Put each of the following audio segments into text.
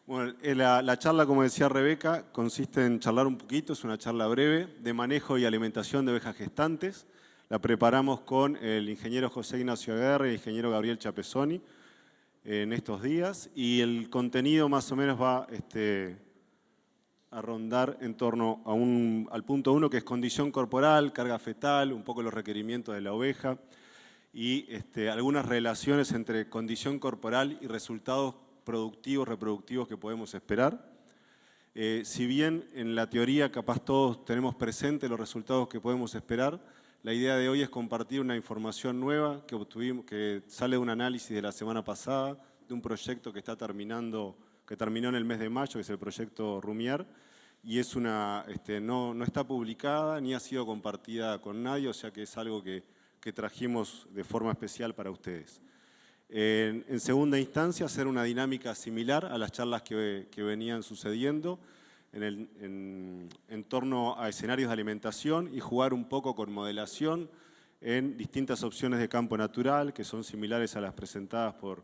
Bueno, la charla, como decía Rebeca, consiste en charlar un poquito, es una charla breve, de manejo y alimentación de ovejas gestantes. La preparamos con el ingeniero José Ignacio Aguerre y el ingeniero Gabriel Chapezoni en estos días. Y el contenido más o menos va a rondar en torno al punto 1, que es condición corporal, carga fetal, un poco los requerimientos de la oveja y algunas relaciones entre condición corporal y resultados productivos, reproductivos que podemos esperar. Si bien en la teoría capaz todos tenemos presente los resultados que podemos esperar, la idea de hoy es compartir una información nueva que obtuvimos, que sale de un análisis de la semana pasada, de un proyecto que terminó en el mes de mayo, que es el proyecto Rumiar, y es no está publicada ni ha sido compartida con nadie, o sea que es algo que trajimos de forma especial para ustedes. En segunda instancia, hacer una dinámica similar a las charlas que venían sucediendo en torno a escenarios de alimentación y jugar un poco con modelación en distintas opciones de campo natural que son similares a las presentadas por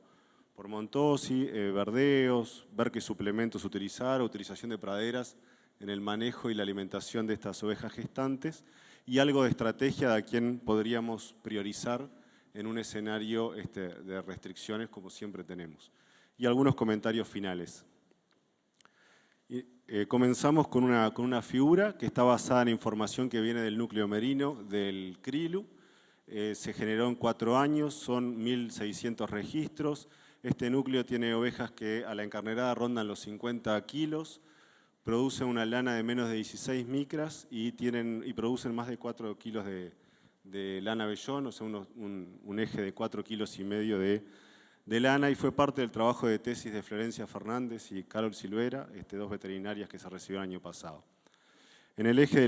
Montosi, verdeos, ver qué suplementos utilizar, utilización de praderas en el manejo y la alimentación de estas ovejas gestantes y algo de estrategia de a quién podríamos priorizar en un escenario de restricciones como siempre tenemos. Y algunos comentarios finales. Comenzamos con una figura que está basada en información que viene del núcleo merino del CRILU. Se generó en 4 años, son 1.600 registros. Este núcleo tiene ovejas que a la encarnerada rondan los 50 kilos, producen una lana de menos de 16 micras y producen más de 4 kilos de lana vellón, o sea, un eje de 4,5 kilos de lana, y fue parte del trabajo de tesis de Florencia Fernández y Carol Silvera, 2 veterinarias que se recibieron el año pasado. En el eje de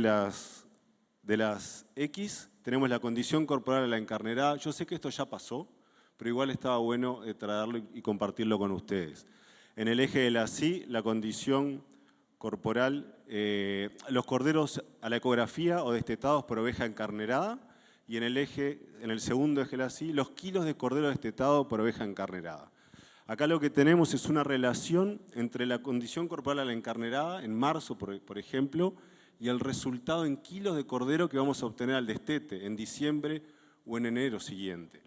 las X tenemos la condición corporal a la encarnerada. Yo sé que esto ya pasó, pero igual estaba bueno traerlo y compartirlo con ustedes. En el eje de las Y, la condición corporal, los corderos a la ecografía o destetados por oveja encarnerada, y en el segundo eje de las Y, los kilos de cordero destetado por oveja encarnerada. Acá lo que tenemos es una relación entre la condición corporal a la encarnerada, en marzo, por ejemplo, y el resultado en kilos de cordero que vamos a obtener al destete, en diciembre o en enero siguiente.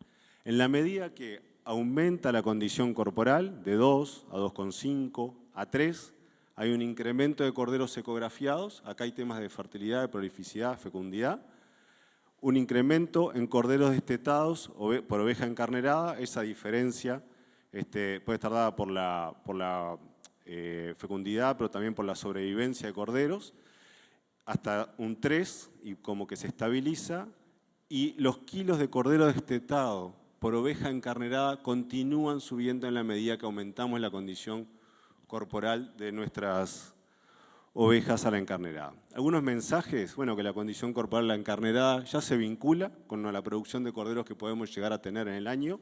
En la medida que aumenta la condición corporal, de 2 a 2,5 a 3, hay un incremento de corderos ecografiados, acá hay temas de fertilidad, de prolificidad, fecundidad, un incremento en corderos destetados por oveja encarnerada. Esa diferencia puede estar dada por la fecundidad, pero también por la sobrevivencia de corderos, hasta un 3, y como que se estabiliza, y los kilos de cordero destetado por oveja encarnerada continúan subiendo en la medida que aumentamos la condición corporal de nuestras ovejas a la encarnerada. Algunos mensajes, bueno, que la condición corporal a la encarnerada ya se vincula con la producción de corderos que podemos llegar a tener en el año.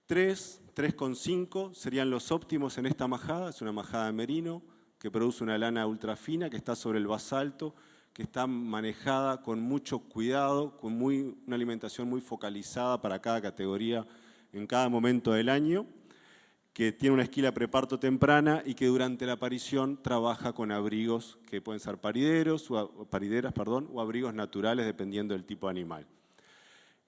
3,5 serían los óptimos en esta majada, es una majada de merino que produce una lana ultra fina que está sobre el basalto, que está manejada con mucho cuidado, con una alimentación muy focalizada para cada categoría en cada momento del año, que tiene una esquila preparto temprana y que durante la parición trabaja con abrigos que pueden ser parideras, o abrigos naturales dependiendo del tipo de animal.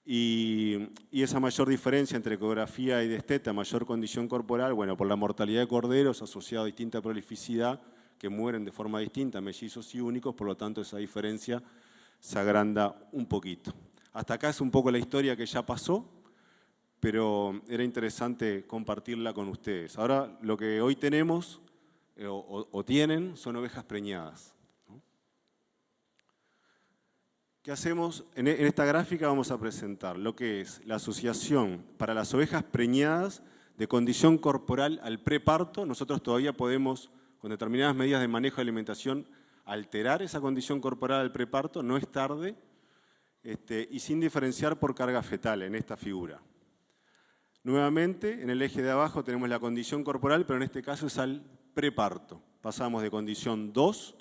Y esa mayor diferencia entre ecografía y desteta, mayor condición corporal, bueno, por la mortalidad de corderos asociada a distinta prolificidad, que mueren de forma distinta, mellizos y únicos, por lo tanto esa diferencia se agranda un poquito. Hasta acá es un poco la historia que ya pasó, pero era interesante compartirla con ustedes. Ahora lo que hoy tenemos o tienen son ovejas preñadas. ¿Qué hacemos? En esta gráfica vamos a presentar lo que es la asociación para las ovejas preñadas de condición corporal al preparto. Nosotros todavía podemos, con determinadas medidas de manejo de alimentación, alterar esa condición corporal al preparto, no es tarde, y sin diferenciar por carga fetal en esta figura. Nuevamente, en el eje de abajo tenemos la condición corporal, pero en este caso es al preparto. Pasamos de condición 2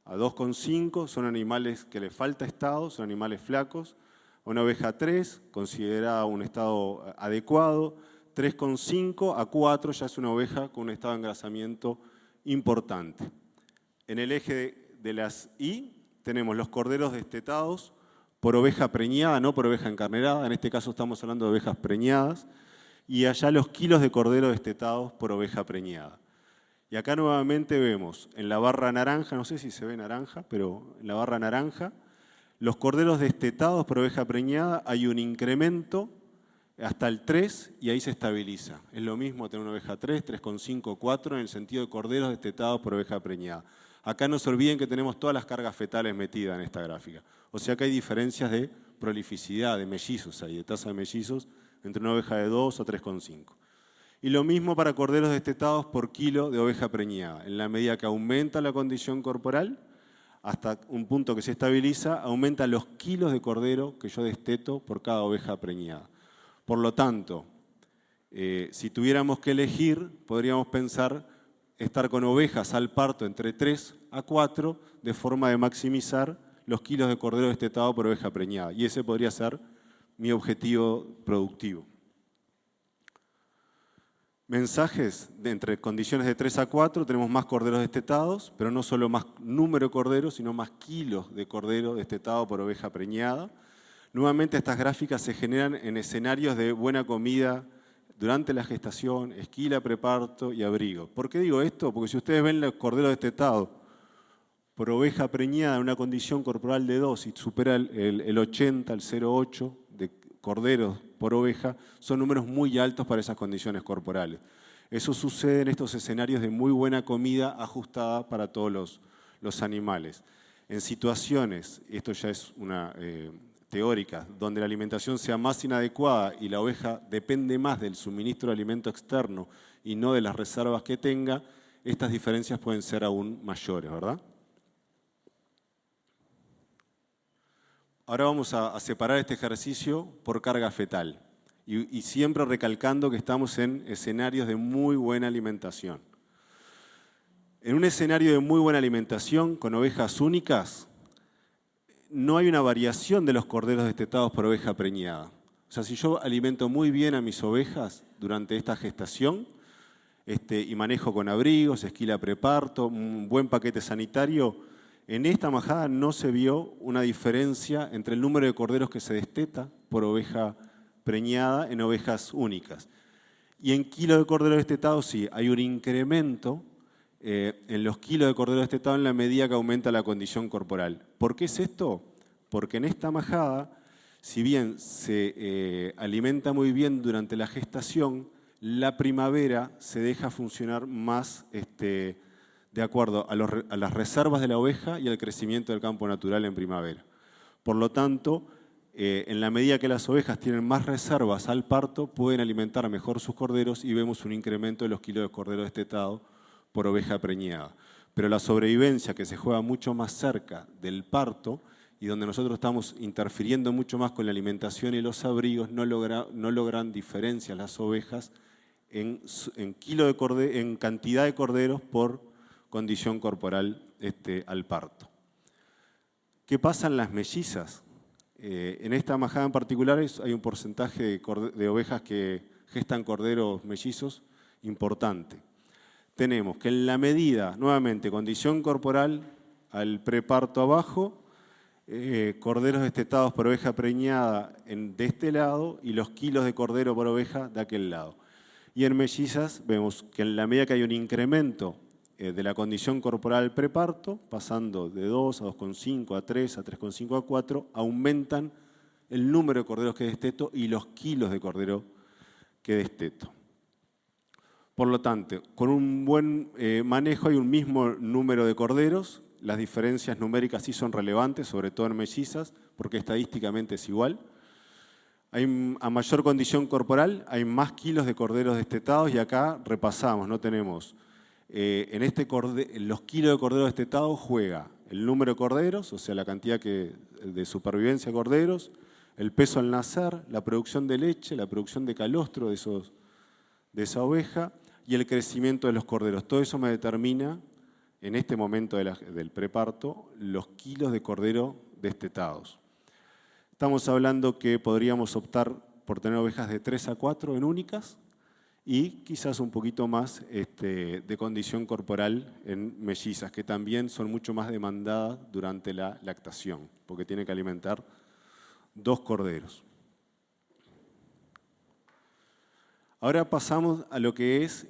a 2,5 son animales que les falta estado, son animales flacos. A una oveja 3, considerada un estado adecuado. 3,5 a 4 ya es una oveja con un estado de engrasamiento importante. En el eje de las Y tenemos los corderos destetados por oveja preñada, no por oveja encarnerada. En este caso estamos hablando de ovejas preñadas. Y allá los kilos de cordero destetados por oveja preñada. Y acá nuevamente vemos en la barra naranja, no sé si se ve naranja, pero en la barra naranja, los corderos destetados por oveja preñada hay un incremento hasta el 3 y ahí se estabiliza. Es lo mismo tener una oveja 3, 3,5, 4 en el sentido de corderos destetados por oveja preñada. Acá no se olviden que tenemos todas las cargas fetales metidas en esta gráfica. O sea que hay diferencias de prolificidad, de mellizos, de tasa de mellizos entre una oveja de 2 a 3,5. Y lo mismo para corderos destetados por kilo de oveja preñada. En la medida que aumenta la condición corporal, hasta un punto que se estabiliza, aumenta los kilos de cordero que yo desteto por cada oveja preñada. Por lo tanto, si tuviéramos que elegir, podríamos pensar estar con ovejas al parto entre 3 a 4, de forma de maximizar los kilos de cordero destetado por oveja preñada. Y ese podría ser mi objetivo productivo. Mensajes entre condiciones de 3 a 4, tenemos más corderos destetados, pero no solo más número de corderos, sino más kilos de cordero destetado por oveja preñada. Nuevamente estas gráficas se generan en escenarios de buena comida durante la gestación, esquila, preparto y abrigo. ¿Por qué digo esto? Porque si ustedes ven los corderos destetados por oveja preñada en una condición corporal de 2 y supera el 80, el 0,8 de corderos por oveja, son números muy altos para esas condiciones corporales. Eso sucede en estos escenarios de muy buena comida ajustada para todos los animales. En situaciones, esto ya es una teórica, donde la alimentación sea más inadecuada y la oveja depende más del suministro de alimento externo y no de las reservas que tenga, estas diferencias pueden ser aún mayores, ¿verdad? Ahora vamos a separar este ejercicio por carga fetal y siempre recalcando que estamos en escenarios de muy buena alimentación. En un escenario de muy buena alimentación con ovejas únicas, no hay una variación de los corderos destetados por oveja preñada. O sea, si yo alimento muy bien a mis ovejas durante esta gestación y manejo con abrigos, esquila preparto, un buen paquete sanitario, en esta majada no se vio una diferencia entre el número de corderos que se desteta por oveja preñada en ovejas únicas. Y en kilos de cordero destetado sí, hay un incremento en los kilos de cordero destetado en la medida que aumenta la condición corporal. ¿Por qué es esto? Porque en esta majada, si bien se alimenta muy bien durante la gestación, la primavera se deja funcionar más de acuerdo a las reservas de la oveja y al crecimiento del campo natural en primavera. Por lo tanto, en la medida que las ovejas tienen más reservas al parto, pueden alimentar mejor sus corderos y vemos un incremento de los kilos de cordero destetado por oveja preñada. Pero la sobrevivencia, que se juega mucho más cerca del parto y donde nosotros estamos interfiriendo mucho más con la alimentación y los abrigos, no logran diferencias las ovejas en cantidad de corderos por condición corporal al parto. ¿Qué pasa en las mellizas? En esta majada en particular hay un porcentaje de ovejas que gestan corderos mellizos importante. Tenemos que en la medida, nuevamente, condición corporal al preparto abajo, corderos destetados por oveja preñada de este lado y los kilos de cordero por oveja de aquel lado. Y en mellizas vemos que en la medida que hay un incremento de la condición corporal preparto, pasando de 2 a 2,5 a 3 a 3,5 a 4, aumentan el número de corderos que desteto y los kilos de cordero que desteto. Por lo tanto, con un buen manejo hay un mismo número de corderos, las diferencias numéricas sí son relevantes, sobre todo en mellizas, porque estadísticamente es igual. A mayor condición corporal hay más kilos de corderos destetados y acá repasamos, no tenemos. En los kilos de cordero destetado juega el número de corderos, o sea, la cantidad de supervivencia de corderos, el peso al nacer, la producción de leche, la producción de calostro de esa oveja y el crecimiento de los corderos. Todo eso me determina en este momento del preparto, los kilos de cordero destetados. Estamos hablando que podríamos optar por tener ovejas de 3 a 4 en únicas y quizás un poquito más de condición corporal en mellizas, que también son mucho más demandadas durante la lactación, porque tiene que alimentar 2 corderos. Ahora pasamos a lo que es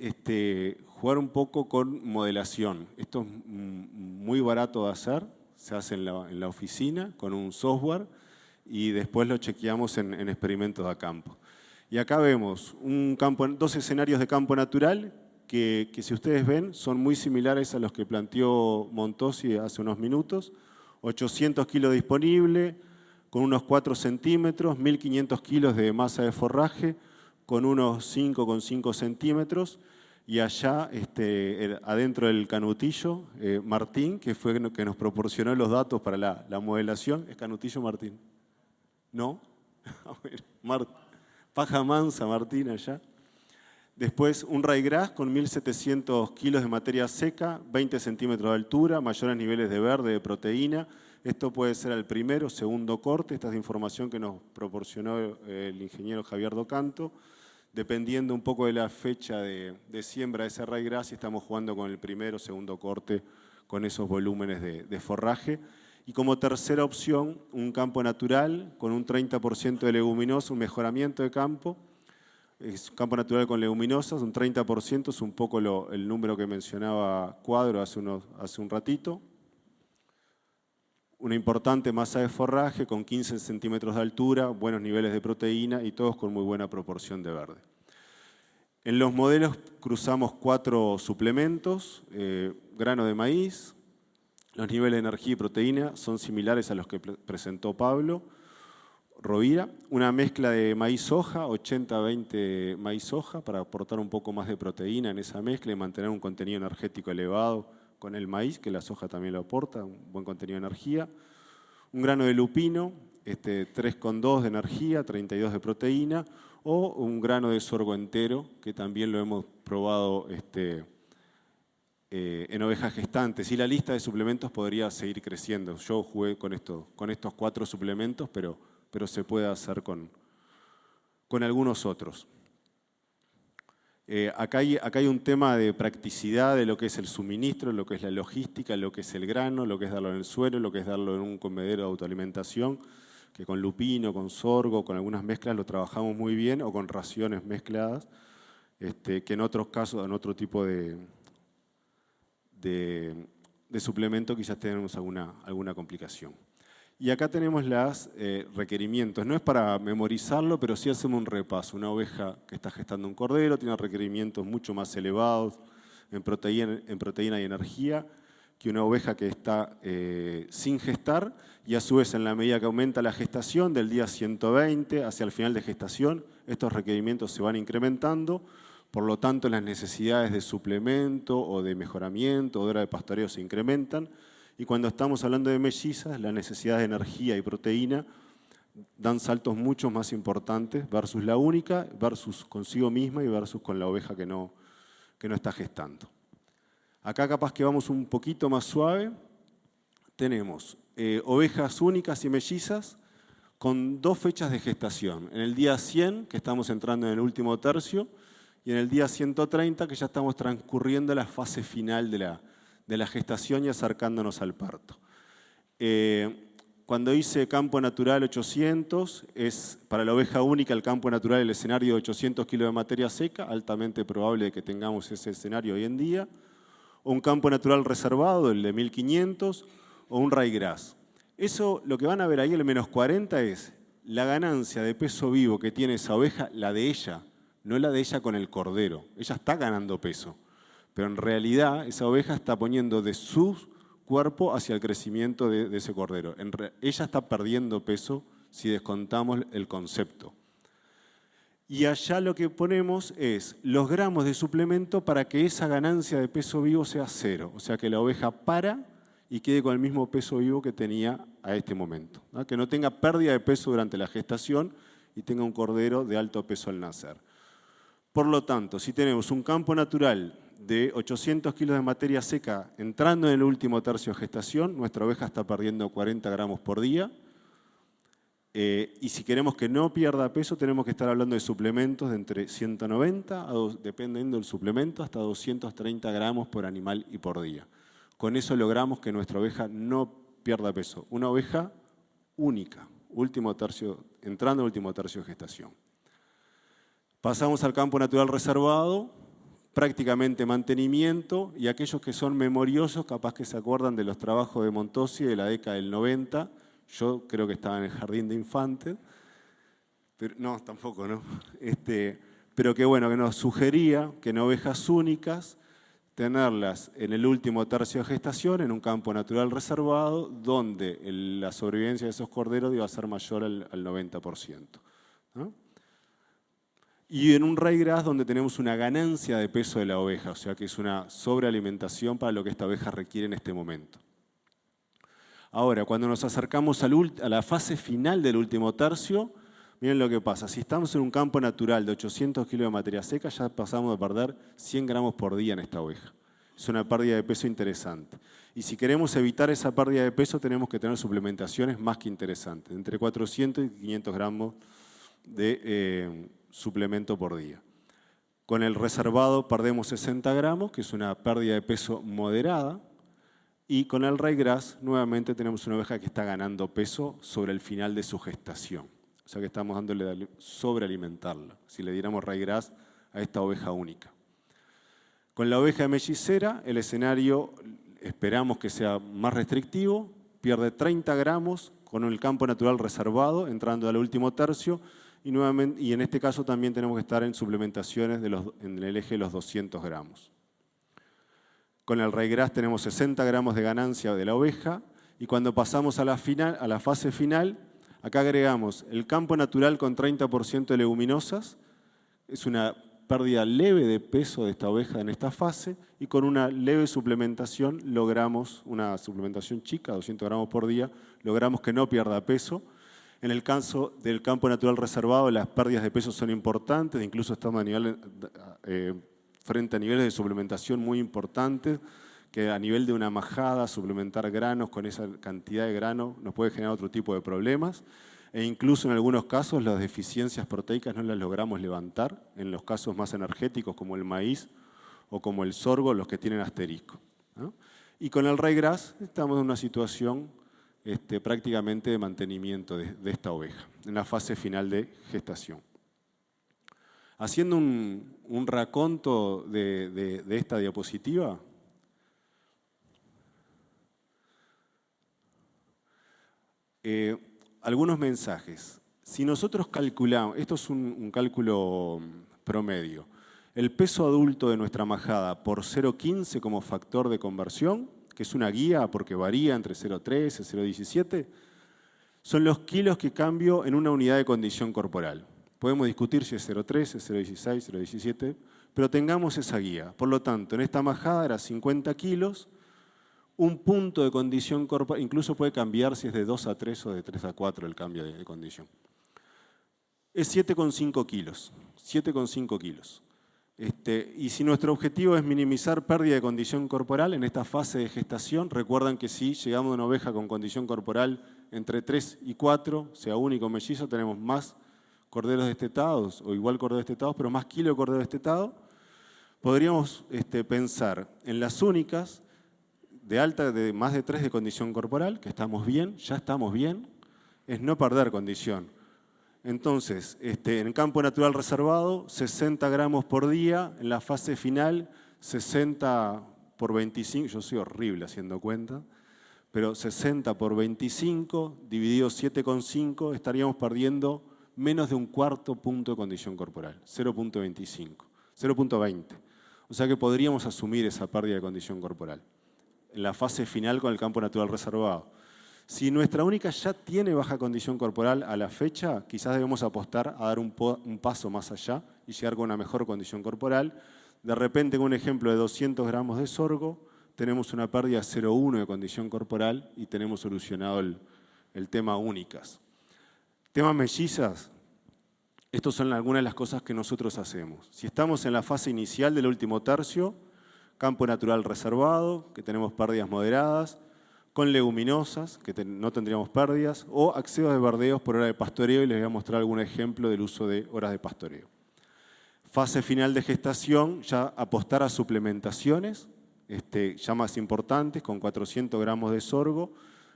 jugar un poco con modelación. Esto es muy barato de hacer, se hace en la oficina con un software y después lo chequeamos en experimentos de campo. Y acá vemos 2 escenarios de campo natural que si ustedes ven son muy similares a los que planteó Montosi hace unos minutos. 800 kilos disponible, con unos 4 centímetros, 1.500 kilos de masa de forraje, con unos 5,5 centímetros, y allá adentro del canutillo, Martín, que fue el que nos proporcionó los datos para la modelación. ¿Es canutillo, Martín? ¿No? Paja mansa, Martín, allá. Después un ryegrass con 1.700 kilos de materia seca, 20 centímetros de altura, mayores niveles de verde, de proteína. Esto puede ser el primero o segundo corte. Esta es información que nos proporcionó el ingeniero Javier Docanto. Dependiendo un poco de la fecha de siembra de ese ryegrass, estamos jugando con el primero o segundo corte con esos volúmenes de forraje. Y como tercera opción, un campo natural con un 30% de leguminosas, un mejoramiento de campo. Es un campo natural con leguminosas, un 30%, es un poco el número que mencionaba Cuadro hace un ratito. Una importante masa de forraje con 15 centímetros de altura, buenos niveles de proteína y todos con muy buena proporción de verde. En los modelos cruzamos 4 suplementos, grano de maíz. Los niveles de energía y proteína son similares a los que presentó Pablo Rovira. Una mezcla de maíz-soja, 80-20 maíz-soja, para aportar un poco más de proteína en esa mezcla y mantener un contenido energético elevado con el maíz, que la soja también lo aporta, un buen contenido de energía. Un grano de lupino, 3,2 de energía, 32 de proteína, o un grano de sorgo entero, que también lo hemos probado en ovejas gestantes. Y la lista de suplementos podría seguir creciendo. Yo jugué con estos 4 suplementos, pero se puede hacer con algunos otros. Acá hay un tema de practicidad de lo que es el suministro, lo que es la logística, lo que es el grano, lo que es darlo en el suelo, lo que es darlo en un comedero de autoalimentación, que con lupino, con sorgo, con algunas mezclas lo trabajamos muy bien, o con raciones mezcladas, que en otros casos, en otro tipo de suplemento quizás tenemos alguna complicación. Y acá tenemos los requerimientos. No es para memorizarlo, pero sí hacemos un repaso. Una oveja que está gestando un cordero tiene requerimientos mucho más elevados en proteína y energía que una oveja que está sin gestar, y a su vez en la medida que aumenta la gestación, del día 120 hacia el final de gestación, estos requerimientos se van incrementando. Por lo tanto, las necesidades de suplemento o de mejoramiento o de hora de pastoreo se incrementan. Y cuando estamos hablando de mellizas, las necesidades de energía y proteína dan saltos mucho más importantes versus la única, versus consigo misma y versus con la oveja que no está gestando. Acá capaz que vamos un poquito más suave. Tenemos ovejas únicas y mellizas con 2 fechas de gestación. En el día 100, que estamos entrando en el último tercio, y en el día 130, que ya estamos transcurriendo la fase final de la gestación y acercándonos al parto. Cuando hice campo natural 800, es para la oveja única el campo natural el escenario de 800 kilos de materia seca, altamente probable que tengamos ese escenario hoy en día, o un campo natural reservado, el de 1500, o un ryegrass. Eso, lo que van a ver ahí, el menos 40, es la ganancia de peso vivo que tiene esa oveja, la de ella, no la de ella con el cordero. Ella está ganando peso, pero en realidad esa oveja está poniendo de su cuerpo hacia el crecimiento de ese cordero. Ella está perdiendo peso si descontamos el concepto. Y allá lo que ponemos es los gramos de suplemento para que esa ganancia de peso vivo sea 0. O sea, que la oveja para y quede con el mismo peso vivo que tenía a este momento, ¿no? Que no tenga pérdida de peso durante la gestación y tenga un cordero de alto peso al nacer. Por lo tanto, si tenemos un campo natural de 800 kilos de materia seca entrando en el último tercio de gestación, nuestra oveja está perdiendo 40 gramos por día. Y si queremos que no pierda peso, tenemos que estar hablando de suplementos de entre 190, dependiendo del suplemento, hasta 230 gramos por animal y por día. Con eso logramos que nuestra oveja no pierda peso. Una oveja única, entrando en el último tercio de gestación. Pasamos al campo natural reservado, prácticamente mantenimiento, y aquellos que son memoriosos, capaz que se acuerdan de los trabajos de Montossi de la década del 90, yo creo que estaba en el jardín de infantes, pero no, tampoco, ¿no? Pero que bueno, que nos sugería que en ovejas únicas, tenerlas en el último tercio de gestación, en un campo natural reservado, donde la sobrevivencia de esos corderos iba a ser mayor al 90%, ¿no? Y en un ryegrass donde tenemos una ganancia de peso de la oveja, o sea que es una sobrealimentación para lo que esta oveja requiere en este momento. Ahora, cuando nos acercamos a la fase final del último tercio, miren lo que pasa. Si estamos en un campo natural de 800 kilos de materia seca, ya pasamos a perder 100 gramos por día en esta oveja. Es una pérdida de peso interesante. Y si queremos evitar esa pérdida de peso, tenemos que tener suplementaciones más que interesantes, entre 400 y 500 gramos de suplemento por día. Con el reservado perdemos 60 gramos, que es una pérdida de peso moderada. Y con el ryegrass, nuevamente tenemos una oveja que está ganando peso sobre el final de su gestación. O sea que estamos dándole sobrealimentarla, si le diéramos ryegrass a esta oveja única. Con la oveja mellizera, el escenario esperamos que sea más restrictivo, pierde 30 gramos con el campo natural reservado, entrando al último tercio, y en este caso también tenemos que estar en suplementaciones en el eje de los 200 gramos. Con el ryegrass tenemos 60 gramos de ganancia de la oveja, y cuando pasamos a la fase final, acá agregamos el campo natural con 30% de leguminosas, es una pérdida leve de peso de esta oveja en esta fase, y con una leve suplementación logramos, una suplementación chica, 200 gramos por día, logramos que no pierda peso. En el caso del campo natural reservado, las pérdidas de peso son importantes, incluso estamos frente a niveles de suplementación muy importantes, que a nivel de una majada, suplementar granos con esa cantidad de grano nos puede generar otro tipo de problemas. E incluso en algunos casos las deficiencias proteicas no las logramos levantar, en los casos más energéticos como el maíz o como el sorgo, los que tienen asterisco, ¿no? Y con el ryegrass estamos en una situación prácticamente de mantenimiento de esta oveja, en la fase final de gestación. Haciendo un raconto de esta diapositiva, algunos mensajes. Si nosotros calculamos, esto es un cálculo promedio, el peso adulto de nuestra majada por 0,15 como factor de conversión, que es una guía porque varía entre 0,13 y 0,17, son los kilos que cambio en una unidad de condición corporal. Podemos discutir si es 0,13, 0,16, 0,17, pero tengamos esa guía. Por lo tanto, en esta majada era 50 kilos, un punto de condición corporal, incluso puede cambiar si es de 2 a 3 o de 3 a 4 el cambio de condición. Es 7,5 kilos, 7,5 kilos. Y si nuestro objetivo es minimizar pérdida de condición corporal en esta fase de gestación, recuerdan que si llegamos a una oveja con condición corporal entre 3 y 4, sea único o mellizo, tenemos más corderos destetados o igual corderos destetados, pero más kilo de cordero destetado. Podríamos pensar en las únicas de más de 3 de condición corporal, que estamos bien, ya estamos bien, es no perder condición. Entonces, en campo natural reservado, 60 gramos por día, en la fase final, 60 por 25, yo soy horrible haciendo cuenta, pero 60 por 25 dividido 7,5 estaríamos perdiendo menos de un cuarto punto de condición corporal, 0,25, 0,20. O sea que podríamos asumir esa pérdida de condición corporal en la fase final con el campo natural reservado. Si nuestra única ya tiene baja condición corporal a la fecha, quizás debemos apostar a dar un paso más allá y llegar con una mejor condición corporal. De repente, en un ejemplo de 200 gramos de sorgo, tenemos una pérdida 0,1 de condición corporal y tenemos solucionado el tema únicas. Tema mellizas, estas son algunas de las cosas que nosotros hacemos. Si estamos en la fase inicial del último tercio, campo natural reservado, que tenemos pérdidas moderadas, con leguminosas, que no tendríamos pérdidas, o accesos de verdeos por hora de pastoreo, y les voy a mostrar algún ejemplo del uso de horas de pastoreo. Fase final de gestación, ya apostar a suplementaciones, ya más importantes, con 400 gramos de sorgo.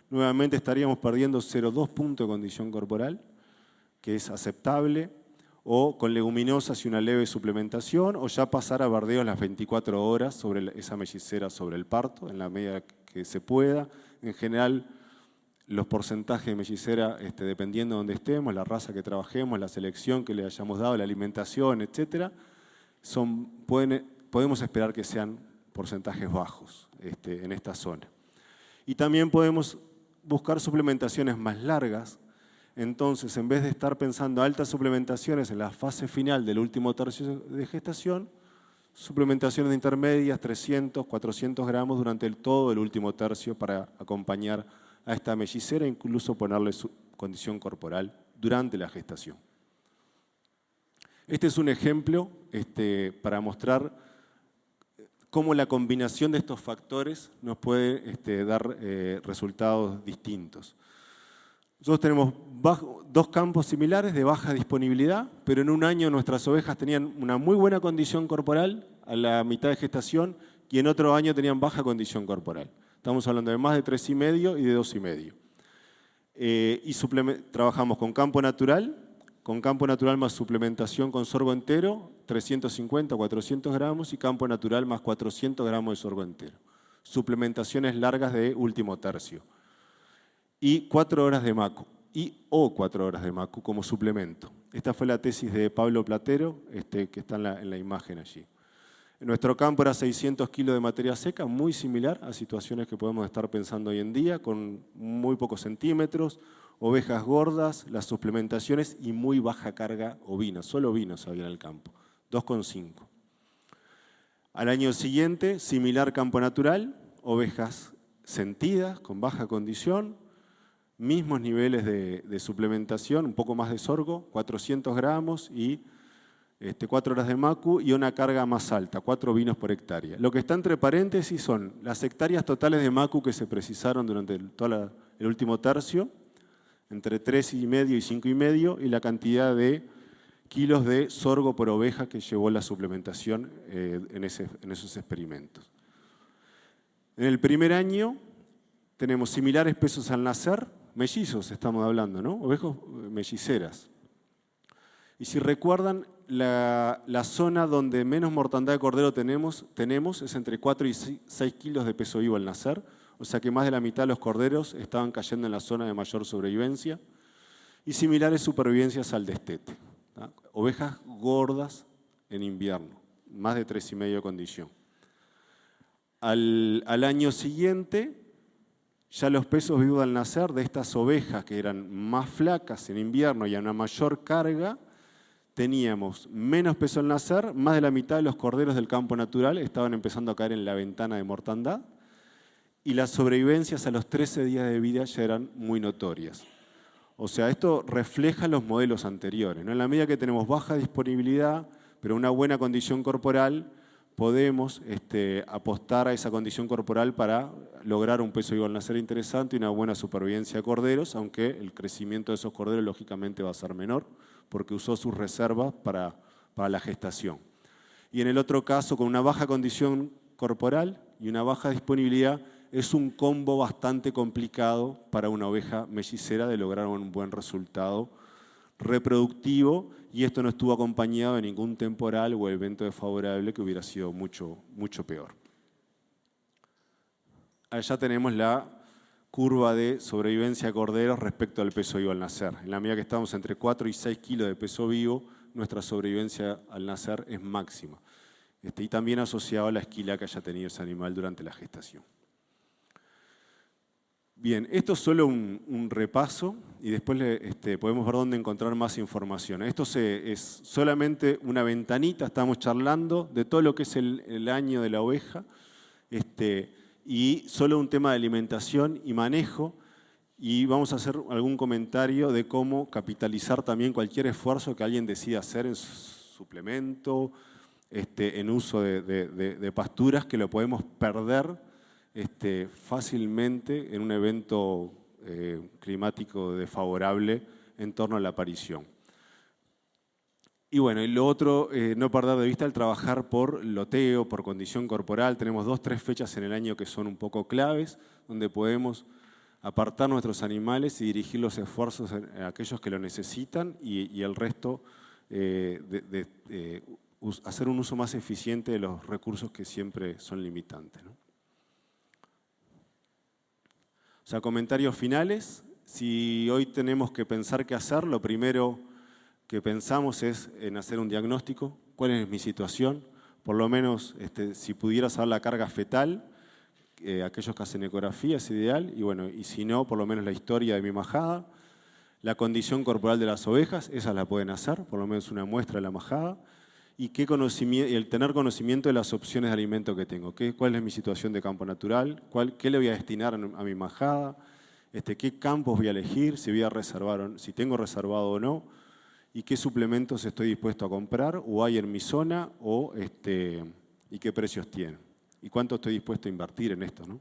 Nuevamente estaríamos perdiendo 0,2 puntos de condición corporal, que es aceptable, o con leguminosas y una leve suplementación, o ya pasar a verdeos las 24 horas sobre esa mellicera sobre el parto, en la medida que se pueda. En general, los porcentajes de mellicera, dependiendo de donde estemos, la raza que trabajemos, la selección que le hayamos dado, la alimentación, etc., podemos esperar que sean porcentajes bajos en esta zona. Y también podemos buscar suplementaciones más largas. Entonces, en vez de estar pensando altas suplementaciones en la fase final del último tercio de gestación, suplementaciones intermedias, 300, 400 gramos durante todo el último tercio para acompañar a esta mellicera, incluso ponerle su condición corporal durante la gestación. Este es un ejemplo para mostrar cómo la combinación de estos factores nos puede dar resultados distintos. Nosotros tenemos dos campos similares de baja disponibilidad, pero en un año nuestras ovejas tenían una muy buena condición corporal a la mitad de gestación y en otro año tenían baja condición corporal. Estamos hablando de más de 3,5 y de 2,5. Trabajamos con campo natural más suplementación con sorgo entero, 350, 400 gramos, y campo natural más 400 gramos de sorgo entero. Suplementaciones largas de último tercio. Y 4 horas de MACU, o 4 horas de MACU como suplemento. Esta fue la tesis de Pablo Platero, que está en la imagen allí. En nuestro campo era 600 kilos de materia seca, muy similar a situaciones que podemos estar pensando hoy en día, con muy pocos centímetros, ovejas gordas, las suplementaciones y muy baja carga ovina, solo ovinos había en el campo, 2,5. Al año siguiente, similar campo natural, ovejas sentidas, con baja condición, mismos niveles de suplementación, un poco más de sorgo, 400 gramos y 4 horas de MACU y una carga más alta, 4 ovinos por hectárea. Lo que está entre paréntesis son las hectáreas totales de MACU que se precisaron durante todo el último tercio, entre 3,5 y 5,5, y la cantidad de kilos de sorgo por oveja que llevó la suplementación en esos experimentos. En el primer año tenemos similares pesos al nacer, mellizos estamos hablando, ¿no? Ovejas melliceras. Y si recuerdan, la zona donde menos mortandad de cordero tenemos es entre 4 y 6 kilos de peso vivo al nacer, o sea que más de la mitad de los corderos estaban cayendo en la zona de mayor sobrevivencia, y similares supervivencias al destete. ¿Tá? Ovejas gordas en invierno, más de 3,5 de condición. Al año siguiente, ya los pesos vivos al nacer de estas ovejas que eran más flacas en invierno y a una mayor carga, teníamos menos peso al nacer, más de la mitad de los corderos del campo natural estaban empezando a caer en la ventana de mortandad y las sobrevivencias a los 13 días de vida ya eran muy notorias. O sea, esto refleja los modelos anteriores, ¿no? En la medida que tenemos baja disponibilidad, pero una buena condición corporal, podemos apostar a esa condición corporal para lograr un peso vivo al nacer interesante y una buena supervivencia de corderos, aunque el crecimiento de esos corderos lógicamente va a ser menor, porque usó sus reservas para la gestación. Y en el otro caso, con una baja condición corporal y una baja disponibilidad, es un combo bastante complicado para una oveja mellicera de lograr un buen resultado reproductivo, y esto no estuvo acompañado de ningún temporal o evento desfavorable que hubiera sido mucho, mucho peor. Allá tenemos la curva de sobrevivencia de corderos respecto al peso vivo al nacer. En la medida que estamos entre 4 y 6 kilos de peso vivo, nuestra sobrevivencia al nacer es máxima. Y también asociado a la esquila que haya tenido ese animal durante la gestación. Bien, esto es solo un repaso y después podemos ver dónde encontrar más información. Esto es solamente una ventanita, estamos charlando de todo lo que es el año de la oveja y solo un tema de alimentación y manejo, y vamos a hacer algún comentario de cómo capitalizar también cualquier esfuerzo que alguien decida hacer en su suplemento, en uso de pasturas que lo podemos perder fácilmente en un evento climático desfavorable en torno a la aparición. Y bueno, y lo otro, no perder de vista el trabajar por loteo, por condición corporal. Tenemos 2 o 3 fechas en el año que son un poco claves, donde podemos apartar nuestros animales y dirigir los esfuerzos a aquellos que lo necesitan y el resto hacer un uso más eficiente de los recursos que siempre son limitantes, ¿no? O sea, comentarios finales. Si hoy tenemos que pensar qué hacer, lo primero que pensamos es en hacer un diagnóstico. ¿Cuál es mi situación? Por lo menos, si pudiera saber la carga fetal, aquellos que hacen ecografía es ideal, y bueno, y si no, por lo menos la historia de mi majada. La condición corporal de las ovejas, esas la pueden hacer, por lo menos una muestra de la majada. Y el tener conocimiento de las opciones de alimento que tengo. ¿Cuál es mi situación de campo natural? ¿Qué le voy a destinar a mi majada? ¿Qué campos voy a elegir? Si voy a reservar, si tengo reservado o no. Y qué suplementos estoy dispuesto a comprar o hay en mi zona y qué precios tienen. Y cuánto estoy dispuesto a invertir en esto, ¿no?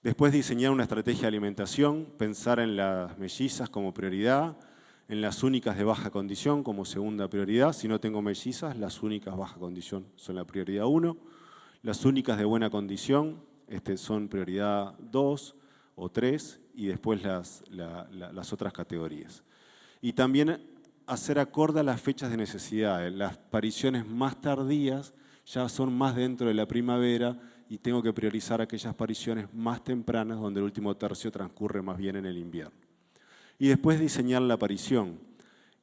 Después diseñar una estrategia de alimentación, pensar en las mellizas como prioridad, en las únicas de baja condición como segunda prioridad. Si no tengo mellizas, las únicas de baja condición son la prioridad 1. Las únicas de buena condición son prioridad 2 o 3 y después las otras categorías. Y también hacer acorde a las fechas de necesidad. Las pariciones más tardías ya son más dentro de la primavera y tengo que priorizar aquellas pariciones más tempranas donde el último tercio transcurre más bien en el invierno. Y después diseñar la aparición.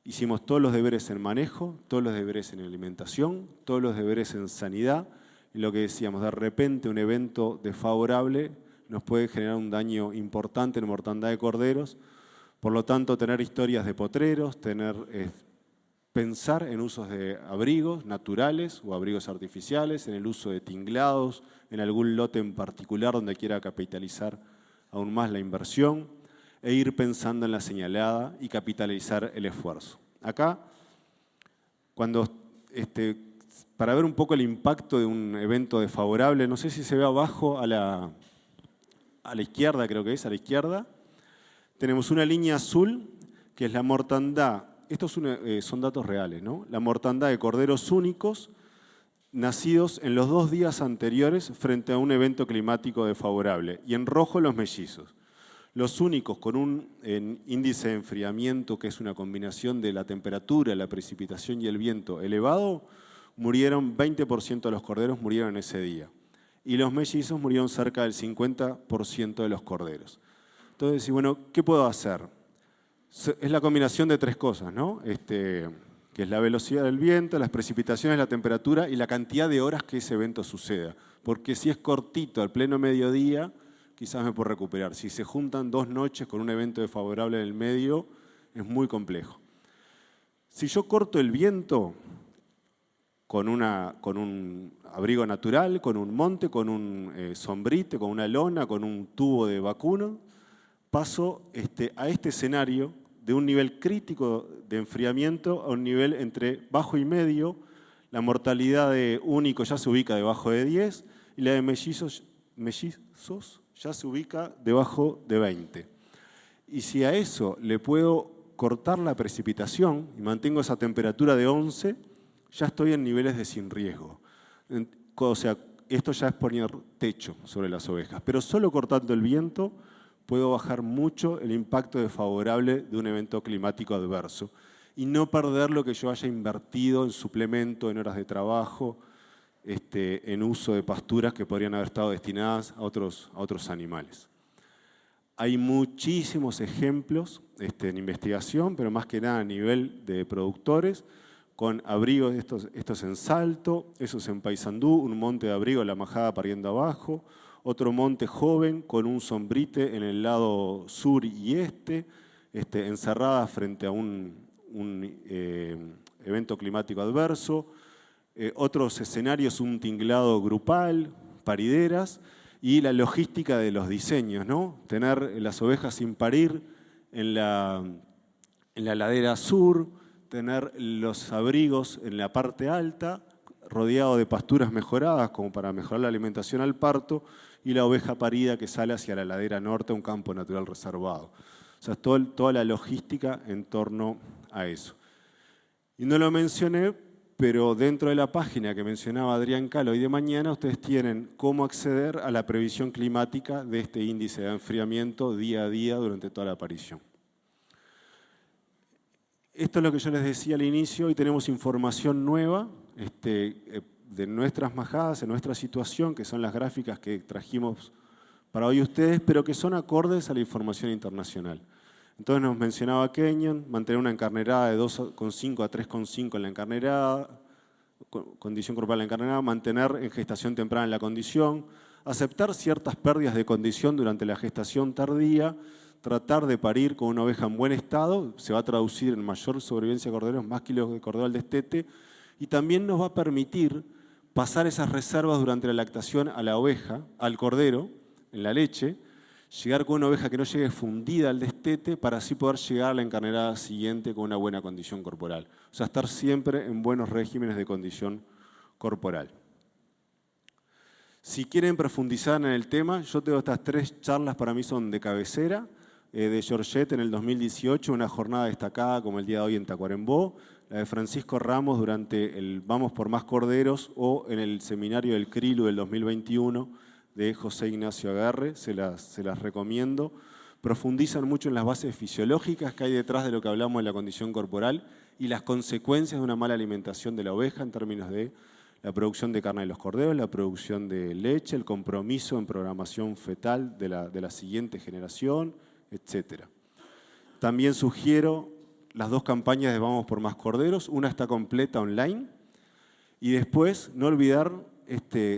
Hicimos todos los deberes en manejo, todos los deberes en alimentación, todos los deberes en sanidad. Y lo que decíamos, de repente un evento desfavorable nos puede generar un daño importante en mortandad de corderos. Por lo tanto, tener historias de potreros, pensar en usos de abrigos naturales o abrigos artificiales, en el uso de tinglados, en algún lote en particular donde quiera capitalizar aún más la inversión, e ir pensando en la señalada y capitalizar el esfuerzo. Acá, para ver un poco el impacto de un evento desfavorable, no sé si se ve abajo a la izquierda, creo que es, a la izquierda, tenemos una línea azul que es la mortandad. Estos son datos reales, ¿no? La mortandad de corderos únicos nacidos en los 2 días anteriores frente a un evento climático desfavorable. Y en rojo los mellizos. Los únicos con un índice de enfriamiento, que es una combinación de la temperatura, la precipitación y el viento elevado, murieron 20% de los corderos murieron ese día. Y los mellizos murieron cerca del 50% de los corderos. Entonces, bueno, ¿qué puedo hacer? Es la combinación de 3 cosas, ¿no? Que es la velocidad del viento, las precipitaciones, la temperatura y la cantidad de horas que ese evento suceda. Porque si es cortito, al pleno mediodía, quizás me puedo recuperar. Si se juntan 2 noches con un evento desfavorable en el medio, es muy complejo. Si yo corto el viento con un abrigo natural, con un monte, con un sombrite, con una lona, con un tubo de vacuno, paso a este escenario de un nivel crítico de enfriamiento a un nivel entre bajo y medio. La mortalidad de único ya se ubica debajo de 10 y la de mellizos ya se ubica debajo de 20. Y si a eso le puedo cortar la precipitación y mantengo esa temperatura de 11, ya estoy en niveles de sin riesgo. O sea, esto ya es poner techo sobre las ovejas. Pero solo cortando el viento puedo bajar mucho el impacto desfavorable de un evento climático adverso y no perder lo que yo haya invertido en suplemento, en horas de trabajo, en uso de pasturas que podrían haber estado destinadas a otros animales. Hay muchísimos ejemplos en investigación, pero más que nada a nivel de productores, con abrigos, estos en Salto, esos en Paysandú, un monte de abrigo, la majada pariendo abajo, otro monte joven con un sombrite en el lado sur y encerrada frente a un evento climático adverso, otros escenarios, un tinglado grupal, parideras, y la logística de los diseños, ¿no? Tener las ovejas sin parir en la ladera sur, tener los abrigos en la parte alta, rodeado de pasturas mejoradas como para mejorar la alimentación al parto, y la oveja parida que sale hacia la ladera norte, un campo natural reservado. O sea, toda la logística en torno a eso. Y no lo mencioné, pero dentro de la página que mencionaba Adrián Calo hoy de mañana, ustedes tienen cómo acceder a la previsión climática de este índice de enfriamiento día a día durante toda la aparición. Esto es lo que yo les decía al inicio. Hoy tenemos información nueva de nuestras majadas, en nuestra situación, que son las gráficas que trajimos para hoy ustedes, pero que son acordes a la información internacional. Entonces nos mencionaba Kenyon, mantener una encarnerada de 2,5 a 3,5 en la encarnerada, condición corporal en la encarnerada, mantener en gestación temprana en la condición, aceptar ciertas pérdidas de condición durante la gestación tardía, tratar de parir con una oveja en buen estado, se va a traducir en mayor sobrevivencia de corderos, más kilos de cordero al destete, y también nos va a permitir pasar esas reservas durante la lactación a la oveja, al cordero, en la leche, llegar con una oveja que no llegue fundida al destete para así poder llegar a la encarnerada siguiente con una buena condición corporal. O sea, estar siempre en buenos regímenes de condición corporal. Si quieren profundizar en el tema, yo tengo estas 3 charlas, para mí son de cabecera, de Georgette en el 2018, una jornada destacada como el día de hoy en Tacuarembó, la de Francisco Ramos durante el Vamos por Más Corderos o en el seminario del CRILU del 2021 de José Ignacio Agarre, se las recomiendo. Profundizan mucho en las bases fisiológicas que hay detrás de lo que hablamos de la condición corporal y las consecuencias de una mala alimentación de la oveja en términos de la producción de carne de los corderos, la producción de leche, el compromiso en programación fetal de la siguiente generación, etc. También sugiero las 2 campañas de Vamos por Más Corderos. Una está completa online. Y después, no olvidar,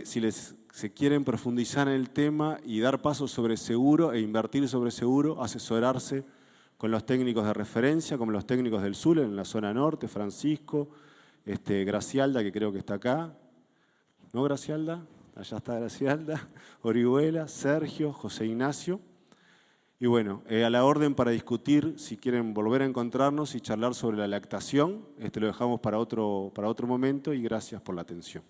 si se quieren profundizar en el tema y dar pasos sobre seguro e invertir sobre seguro, asesorarse con los técnicos de referencia, como los técnicos del sur, en la zona norte, Francisco, Gracialda, que creo que está acá. ¿No, Gracialda? Allá está Gracialda. Orihuela, Sergio, José Ignacio. Y bueno, a la orden para discutir, si quieren volver a encontrarnos y charlar sobre la lactación, lo dejamos para otro momento y gracias por la atención.